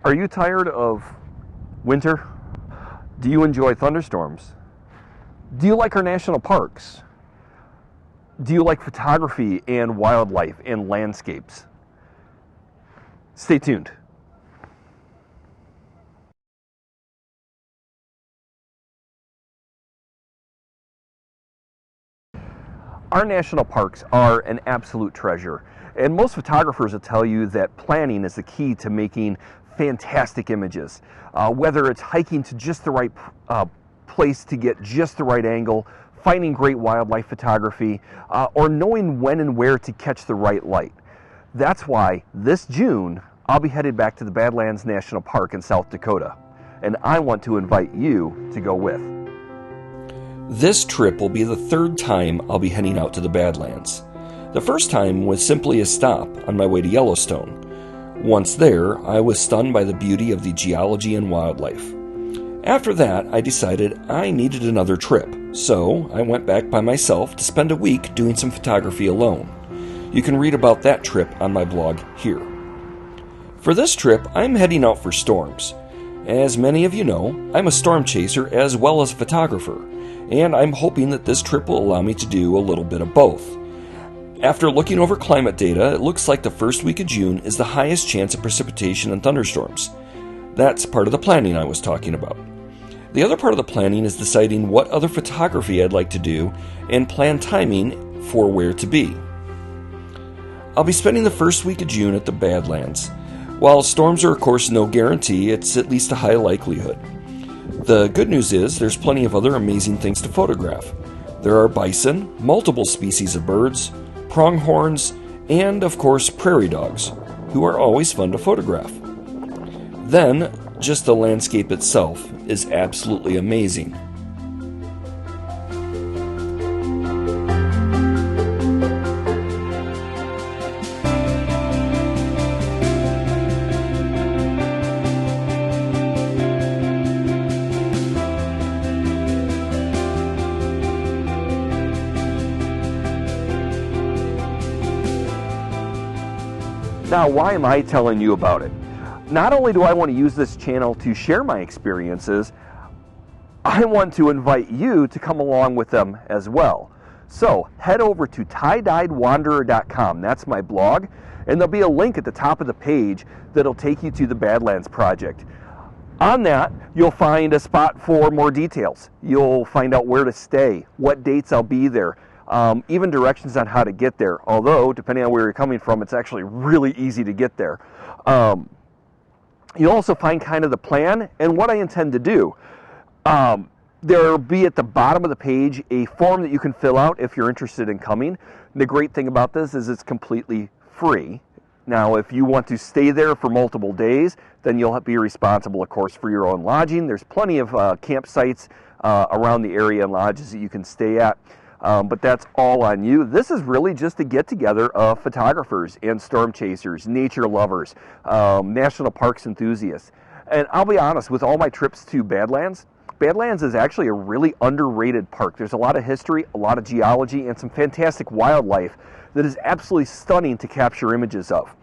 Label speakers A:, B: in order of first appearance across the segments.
A: Are you tired of winter? Do you enjoy thunderstorms? Do you like our national parks? Do you like photography and wildlife and landscapes? Stay tuned. Our national parks are an absolute treasure, and most photographers will tell you that planning is the key to making fantastic images. Whether it's hiking to just the right place to get just the right angle, finding great wildlife photography, or knowing when and where to catch the right light. That's why this June, I'll be headed back to the Badlands National Park in South Dakota, and I want to invite you to go with.
B: This trip will be the third time I'll be heading out to the Badlands. The first time was simply a stop on my way to Yellowstone. Once there, I was stunned by the beauty of the geology and wildlife. After that, I decided I needed another trip, so I went back by myself to spend a week doing some photography alone. You can read about that trip on my blog here. For this trip, I'm heading out for storms. As many of you know, I'm a storm chaser as well as a photographer, and I'm hoping that this trip will allow me to do a little bit of both. After looking over climate data, it looks like the first week of June is the highest chance of precipitation and thunderstorms. That's part of the planning I was talking about. The other part of the planning is deciding what other photography I'd like to do and plan timing for where to be. I'll be spending the first week of June at the Badlands. While storms are of course no guarantee, it's at least a high likelihood. The good news is there's plenty of other amazing things to photograph. There are bison, multiple species of birds, pronghorns, and of course prairie dogs, who are always fun to photograph. Then, just the landscape itself is absolutely amazing.
A: Now, why am I telling you about it? Not only do I want to use this channel to share my experiences, I want to invite you to come along with them as well. So head over to tiedyedwanderer.com. That's my blog, and there'll be a link at the top of the page that'll take you to the Badlands project. On that, you'll find a spot for more details. You'll find out where to stay, what dates I'll be there, even directions on how to get there. Although, depending on where you're coming from, it's actually really easy to get there. You'll also find kind of the plan and what I intend to do. There'll be at the bottom of the page a form that you can fill out if you're interested in coming. The great thing about this is it's completely free. Now, if you want to stay there for multiple days, then you'll be responsible, of course, for your own lodging. There's plenty of campsites around the area and lodges that you can stay at. But that's all on you. This is really just a get-together of photographers and storm chasers, nature lovers, national parks enthusiasts. And I'll be honest, with all my trips to Badlands, Badlands is actually a really underrated park. There's a lot of history, a lot of geology, and some fantastic wildlife that is absolutely stunning to capture images of.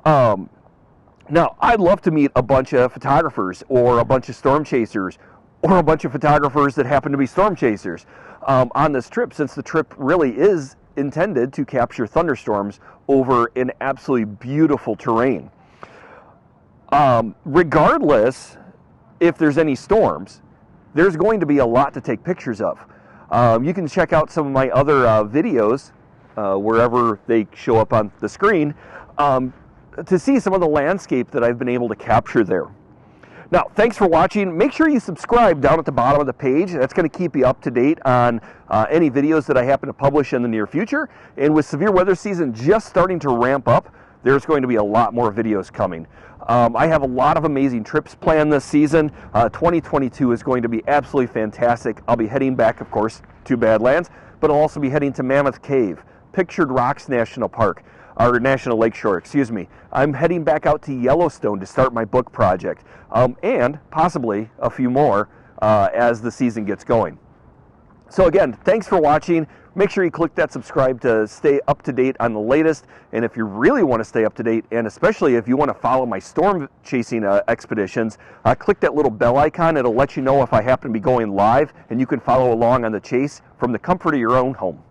A: Now, I'd love to meet a bunch of photographers or a bunch of storm chasers or a bunch of photographers that happen to be storm chasers on this trip, since the trip really is intended to capture thunderstorms over an absolutely beautiful terrain. Regardless if there's any storms, there's going to be a lot to take pictures of. You can check out some of my other videos wherever they show up on the screen to see some of the landscape that I've been able to capture there. Now, thanks for watching. Make sure you subscribe down at the bottom of the page. That's going to keep you up to date on any videos that I happen to publish in the near future. And with severe weather season just starting to ramp up, there's going to be a lot more videos coming. I have a lot of amazing trips planned this season. 2022 is going to be absolutely fantastic. I'll be heading back, of course, to Badlands, but I'll also be heading to Mammoth Cave, Pictured Rocks National Park, or National Lakeshore, excuse me. I'm heading back out to Yellowstone to start my book project, and possibly a few more as the season gets going. So again, thanks for watching. Make sure you click that subscribe to stay up to date on the latest. And if you really want to stay up to date, and especially if you want to follow my storm chasing expeditions, click that little bell icon. It'll let you know if I happen to be going live, and you can follow along on the chase from the comfort of your own home.